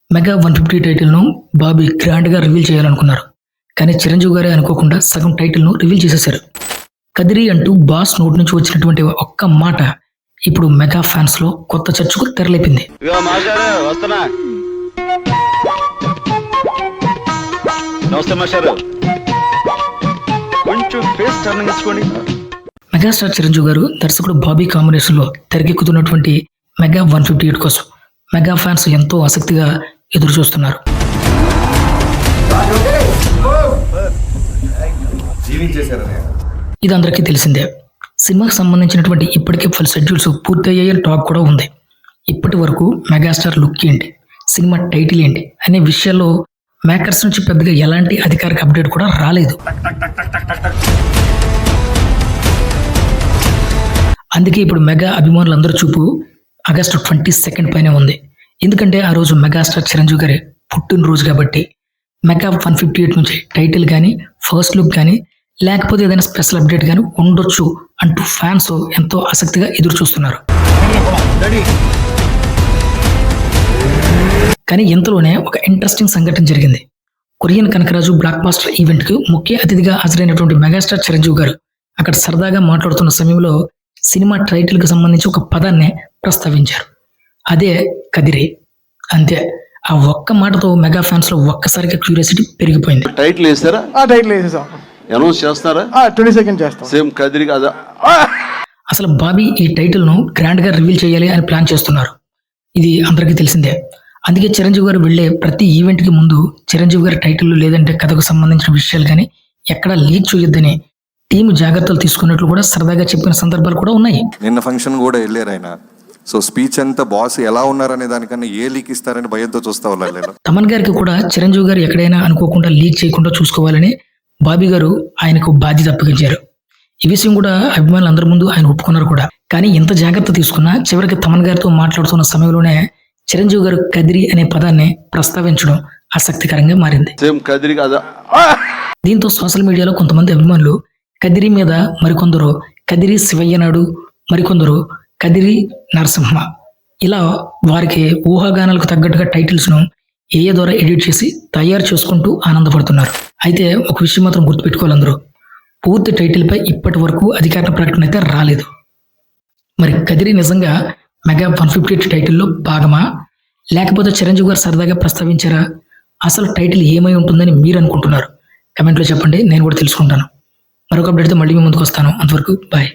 Mega 150 టైటిల్‌ను బాబీ గ్రాండ్‌గా reveal చేయాలనుకున్నారు. కానీ చిరంజీవి గారే అనుకోకుండా సగం టైటిల్‌ను రివీల్ చేసేశారు. 'కదిరి' అంటూ బాస్ నోటి నుంచి వచ్చినటువంటి ఒక్క మాట ఇప్పుడు మెగా ఫ్యాన్స్‌లో కొత్త చర్చకు తెరలేపింది. ఇగో మాస్టారు వస్తున్నా. నమస్తే మాస్టారు. కొంచెం ఫేస్ టర్నింగ్ ఇచ్చుకోండి. మెగాస్టార్ చిరంజీవి గారు దర్శకుడు బాబీ కాంబినేషన్‌లో తెరకెక్కుతున్నటువంటి మెగా 158 కోసం మెగా ఫ్యాన్స్ ఎంతో ఆసక్తిగా ఎదురు చూస్తున్నారు. ఇది అందరికీ తెలిసిందే. సినిమాకి సంబంధించినటువంటి ఇప్పటికే ఫుల్ షెడ్యూల్స్ పూర్తయ్యాయని టాక్ కూడా ఉంది. ఇప్పటి వరకు మెగాస్టార్ లుక్ ఏంటి, సినిమా టైటిల్ ఏంటి అనే విషయాల్లో మేకర్స్ నుంచి పెద్దగా ఎలాంటి అధికారిక అప్డేట్ కూడా రాలేదు. అందుకే ఇప్పుడు మెగా అభిమానులందరూ చూపు ఆగస్టు 22 పైనే ఉంది. ఎందుకంటే ఆ రోజు మెగాస్టార్ చిరంజీవి గారి పుట్టినరోజు కాబట్టి మెగా 158 నుంచి టైటిల్ కానీ ఫస్ట్ లుక్ కానీ లేకపోతే ఏదైనా స్పెషల్ అప్డేట్ కానీ ఉండొచ్చు అంటూ ఫ్యాన్స్ ఎంతో ఆసక్తిగా ఎదురు చూస్తున్నారు. కానీ ఇంతలోనే ఒక ఇంట్రెస్టింగ్ సంఘటన జరిగింది. కొరియన్ కనకరాజు బ్లాక్ బాస్టర్ ఈవెంట్కి ముఖ్య అతిథిగా హాజరైనటువంటి మెగాస్టార్ చిరంజీవి గారు అక్కడ సరదాగా మాట్లాడుతున్న సమయంలో సినిమా టైటిల్కి సంబంధించి ఒక పదాన్ని ప్రస్తావించారు. అదే 'కదిరి'. అంతే. ఆ ఒక్క మాటతో మెగా ఫ్యాన్స్ లో ఒక్కసారిగా క్యూరియాసిటీ పెరిగిపోయింది. టైటిల్ వేస్తారా? టైటిల్ వేసేసాం. అనౌన్స్ చేస్తారా? 22 చేస్తాం. సేమ్ కదిరి కదా. అసలు బాబీ ఈ టైటిల్ ను గ్రాండ్ గా రివీల్ చేయాలి అని ప్లాన్ చేస్తున్నారు. ఇది అందరికీ తెలిసిందే. అందుకే చిరంజీవి గారు వెళ్లే ప్రతి ఈవెంట్ కి ముందు చిరంజీవి గారి టైటిల్ లేదంటే కథకు సంబంధించిన విషయాలు కానీ ఎక్కడా లీక్ చేయొద్దని టీమ్ జాగ్రత్తలు తీసుకున్నట్లు కూడా సరదాగా చెప్పిన సందర్భాలు కూడా ఉన్నాయి. నిన్న ఫంక్షన్ కూడా వెళ్ళారు ఆయన. సో స్పీచ్ అంతా బాస్ ఎలా ఉన్నారనే దానికన్నా ఏ లీక్ ఇస్తారని భయంతో చూస్తా ఉన్నారు. తమన్ గారికి కూడా చిరంజీవి గారు ఎక్కడైనా అనుకోకుండా లీక్ చేయకుండా చూసుకోవాలని బాబీ గారు ఆయనకు బాధ్యత అప్పగించారు. ఈ విషయం కూడా అభిమానులు అందరి ముందు ఆయన ఒప్పుకున్నారు కూడా. కానీ ఇంత జాగ్రత్త తీసుకున్నా చివరికి తమన్ గారితో మాట్లాడుతున్న సమయంలోనే చిరంజీవి గారు 'కదిరి' అనే పదాన్ని ప్రస్తావించడం ఆసక్తికరంగా మారింది. సేమ్ కదిరి కదా. దీంతో సోషల్ మీడియాలో కొంతమంది అభిమానులు 'కదిరి' మీద మరికొందరు 'కదిరి శివయ్య నాడు', మరికొందరు 'కదిరి నరసింహ' ఇలా వారికి ఊహాగానాలకు తగ్గట్టుగా టైటిల్స్ ను ఏఏ ద్వారా ఎడిట్ చేసి తయారు చేసుకుంటూ ఆనందపడుతున్నారు. అయితే ఒక విషయం మాత్రం గుర్తుపెట్టుకోవాలి అందరూ, పూర్తి టైటిల్ పై ఇప్పటి వరకు అధికారిక ప్రకటన అయితే రాలేదు. మరి 'కదిరి' నిజంగా మెగా 158 టైటిల్లో భాగమా, లేకపోతే చిరంజీవి గారు సరదాగా ప్రస్తావించారా? అసలు టైటిల్ ఏమై ఉంటుందని మీరు అనుకుంటున్నారు? కమెంట్లో చెప్పండి, నేను కూడా తెలుసుకుంటాను. మరొక అప్డేట్తో మళ్ళీ మీ ముందుకు వస్తాను. అంతవరకు బాయ్.